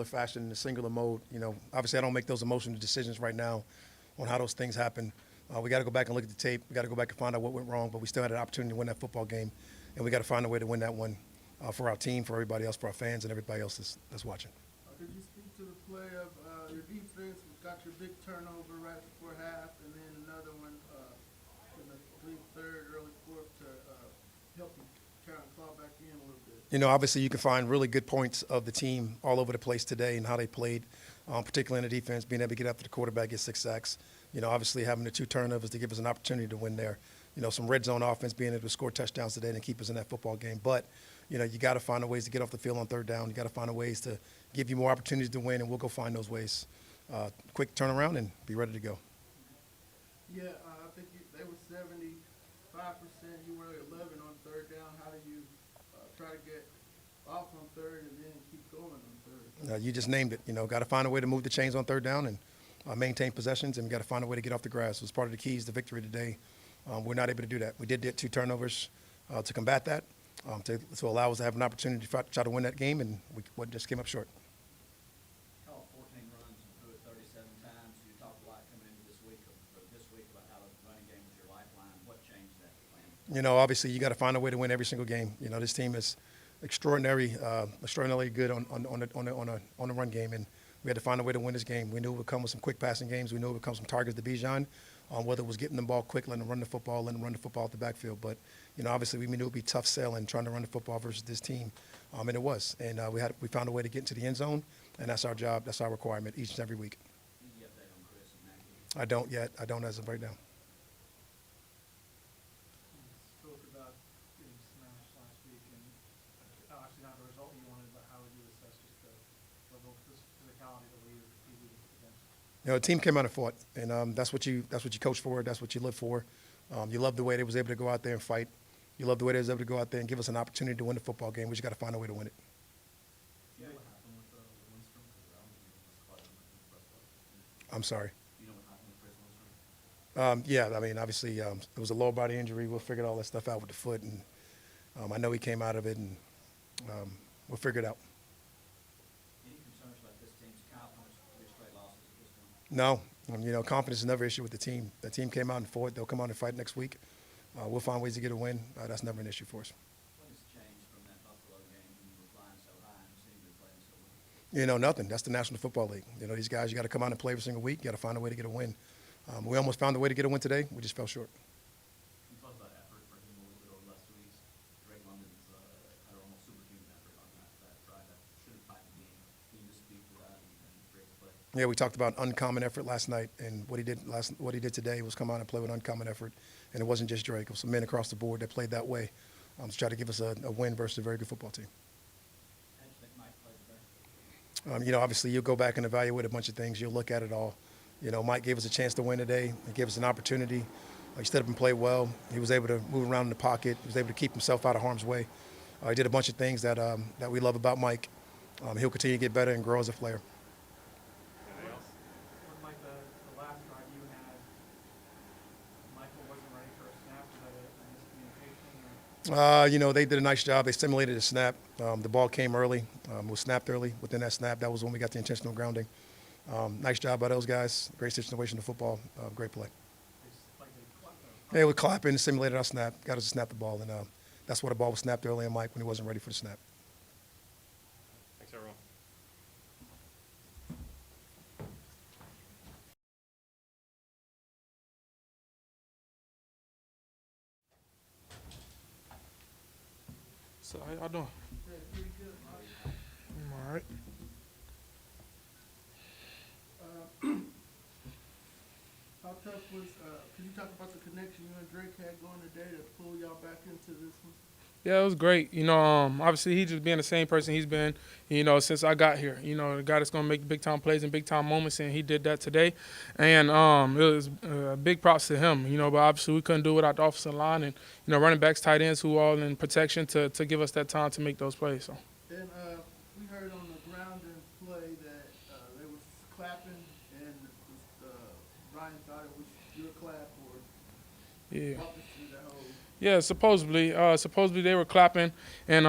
fashion in a singular mode. Obviously I don't make those emotional decisions right now on how those things happen. We got to go back and look at the tape. We got to go back and find out what went wrong, but we still had an opportunity to win that football game, and we got to find a way to win that one for our team, for everybody else, for our fans, and everybody else that's watching. Could you speak to the play of your defense? Got your big turnover right before half, and then another one in the third, early fourth to help you kind of claw back in a little bit. Obviously you can find really good points of the team all over the place today and how they played, particularly in the defense, being able to get after the quarterback, get 6 sacks. Obviously having the 2 turnovers to give us an opportunity to win there. Some red zone offense, being able to score touchdowns today and keep us in that football game. But, you got to find a ways to get off the field on third down. You got to find a ways to give you more opportunities to win, and we'll go find those ways. Quick turnaround and be ready to go. Yeah, I think they were 75%. You were 11 on third down. How do you try to get off on third and then keep going on third? You just named it. Got to find a way to move the chains on third down and maintain possessions, and we got to find a way to get off the grass. It was part of the keys to victory today. We're not able to do that. We did get 2 turnovers to combat that, to allow us to have an opportunity to try to win that game, and we just came up short. Caught 14 runs and threw it 37 times. You talked a lot coming into this week about how the running game was your lifeline. What changed that plan? Obviously you got to find a way to win every single game. This team is extraordinarily good on the run game, and we had to find a way to win this game. We knew it would come with some quick passing games. We knew it would come some targets to Bijan, whether it was getting the ball quick, letting them run the football, letting them run the football at the backfield. But, obviously we knew it would be tough selling trying to run the football versus this team, and it was. And we found a way to get into the end zone, and that's our job. That's our requirement each and every week. You update on Chris and Mackey? I don't yet. I don't as of right now. Spoke about getting smashed last week, and obviously not the result you wanted, but how would you assess just the level of physicality that we competed against? The team came out and fought, and that's what you coach for. That's what you live for. You love the way they was able to go out there and fight. You love the way they was able to go out there and give us an opportunity to win the football game. We just got to find a way to win it. Do you know what happened with Lindstrom? Because I'm sorry. Do you know what happened with Chris Lindstrom? Yeah, I mean, obviously it was a lower body injury. We'll figure all that stuff out with the foot, and I know he came out of it, and we'll figure it out. Any concerns about this team's confidence with 3 straight losses at this point? No. Confidence is never an issue with the team. The team came out and fought. They'll come out and fight next week. We'll find ways to get a win. That's never an issue for us. What has changed from that Buffalo game when you were flying so high and seemed to be playing so well? Nothing. That's the National Football League. These guys, you got to come out and play every single week. You got to find a way to get a win. We almost found a way to get a win today. We just fell short. Can you talk about effort for him a little bit over the last 2 weeks? Drake London's had almost superhuman effort on that drive that should have tied the game. Can you just speak to that and Drake's play? Yeah, we talked about uncommon effort last night, and what he did today was come out and play with uncommon effort. And it wasn't just Drake. It was some men across the board that played that way to try to give us a win versus a very good football team. How do you think Mike played today? Obviously you'll go back and evaluate a bunch of things. You'll look at it all. Mike gave us a chance to win today. He gave us an opportunity. He stood up and played well. He was able to move around in the pocket. He was able to keep himself out of harm's way. He did a bunch of things that we love about Mike. He'll continue to get better and grow as a player. Like the last drive you had, Michael wasn't ready for a snap. Was that a miscommunication? They did a nice job. They simulated a snap. The ball came early. Was snapped early. Within that snap, that was when we got the intentional grounding. Nice job by those guys. Great situation of football. Great play. They were clapping, simulated our snap, got us to snap the ball, and that's why the ball was snapped early on Mike when he wasn't ready for the snap. Thanks, everyone. So how y'all doing? Yeah, pretty good, Mike. I'm all right. How tough was, can you talk about the connection you and Drake had going today to pull y'all back into this one? Yeah, it was great. Obviously he just being the same person he's been, since I got here. The guy that's gonna make big time plays and big time moments, and he did that today. And it was big props to him. But obviously we couldn't do it without the offensive line and running backs, tight ends who all in protection to give us that time to make those plays. So. And we heard on the ground and play that they was clapping, and Ryan thought it was your clap, or Yeah. walk us through that whole. Yeah, supposedly they were clapping, and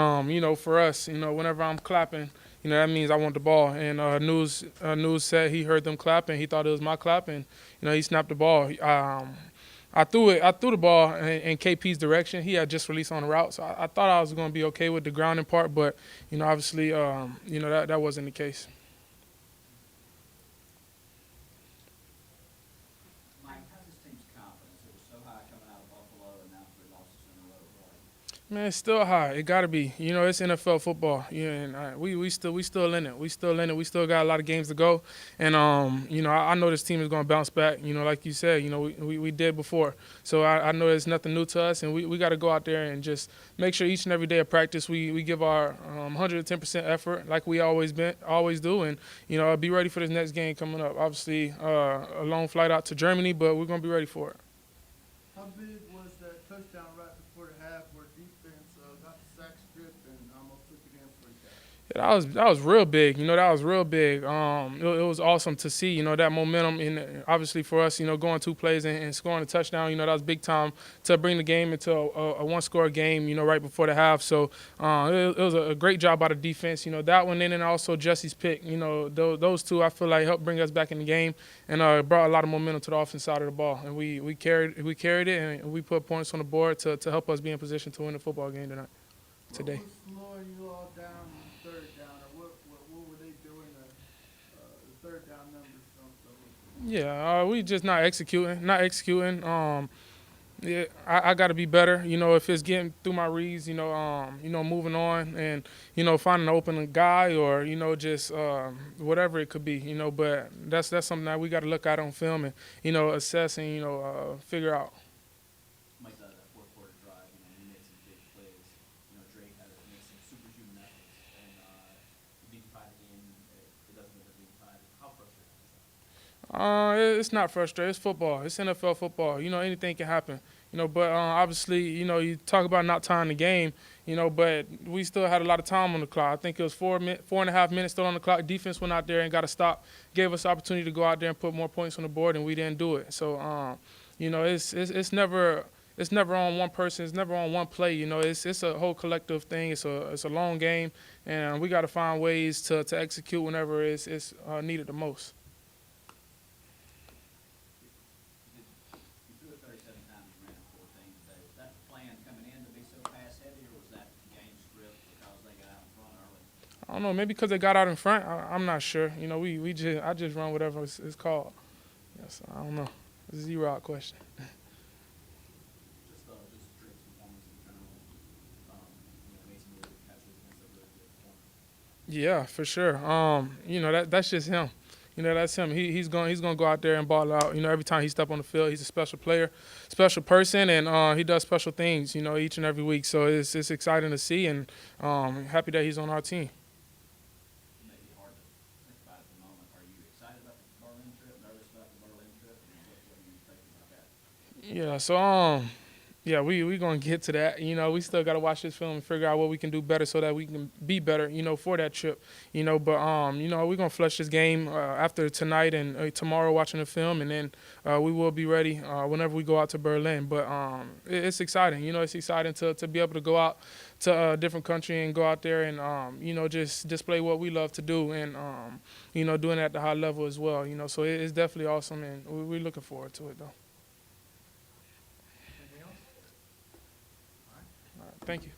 for us, whenever I'm clapping, that means I want the ball. And News said he heard them clap and he thought it was my clap, and he snapped the ball. I threw the ball in KP's direction. He had just released on the route, so I thought I was going to be okay with the grounding part, but obviously, that wasn't the case. Mike, how's this team's confidence? It was so high coming out of Buffalo, and now 3 losses in a row. Man, it's still high. It got to be. It's NFL football. And we still in it. We still in it. We still got a lot of games to go. And I know this team is going to bounce back. Like you said, we did before. So I know there's nothing new to us, and we got to go out there and just make sure each and every day of practice we give our 110% effort like we always do, and be ready for this next game coming up. Obviously, a long flight out to Germany, but we're going to be ready for it. How big was that touchdown right before the half where defense got the sack strip and almost took it in for you guys? Yeah, that was real big. That was real big. It was awesome to see. That momentum, and obviously for us, going 2 plays and scoring a touchdown. That was big time to bring the game into a 1-score game. Right before the half. So it was a great job by the defense. That one, and also Jesse's pick. Those 2 I feel like helped bring us back in the game and brought a lot of momentum to the offensive side of the ball. And we carried it, and we put points on the board to help us be in position to win the football game today. What was slowing you all down in third down, or what were they doing the third down numbers from? Yeah, we just not executing. Yeah, I got to be better. If it's getting through my reads, moving on and finding an open guy or just whatever it could be. But that's something that we got to look at on film and assess and figure out. Mike, that 4th quarter drive, you made some big plays. Drake had to make some superhuman efforts, and you beat the tie the game. It doesn't end up being tied. How frustrating is that? It's not frustrating. It's football. It's NFL football. Anything can happen. But obviously, you talk about not tying the game, but we still had a lot of time on the clock. I think it was 4.5 minutes still on the clock. Defense went out there and got a stop, gave us the opportunity to go out there and put more points on the board, and we didn't do it. So, it's never on one person. It's never on one play. It's a whole collective thing. It's a long game, and we got to find ways to execute whenever it's needed the most. You threw it 37 times, you ran it 14 today. Was that the plan coming in to be so pass heavy, or was that the game script because they got out in front early? I don't know. Maybe because they got out in front. I'm not sure. I just run whatever it's called. Yes, I don't know. It's a zero-out question. Just Drake's performance in general. Made some really good catches against a really good corner. Yeah, for sure. That's just him. That's him. He's going to go out there and ball out. Every time he step on the field, he's a special player, special person, and he does special things. Each and every week. So it's exciting to see, and happy that he's on our team. It may be hard to think about at the moment. Are you excited about the Berlin trip? Nervous about the Berlin trip? What are you thinking about that? Yeah. So yeah, we gonna get to that. We still gotta watch this film and figure out what we can do better so that we can be better. For that trip. But we're gonna flush this game after tonight and tomorrow watching the film, and then we will be ready whenever we go out to Berlin. But it's exciting. It's exciting to be able to go out to a different country and go out there and just display what we love to do, and doing it at the high level as well. So it's definitely awesome, and we're looking forward to it though. Anything else? All right, thank you.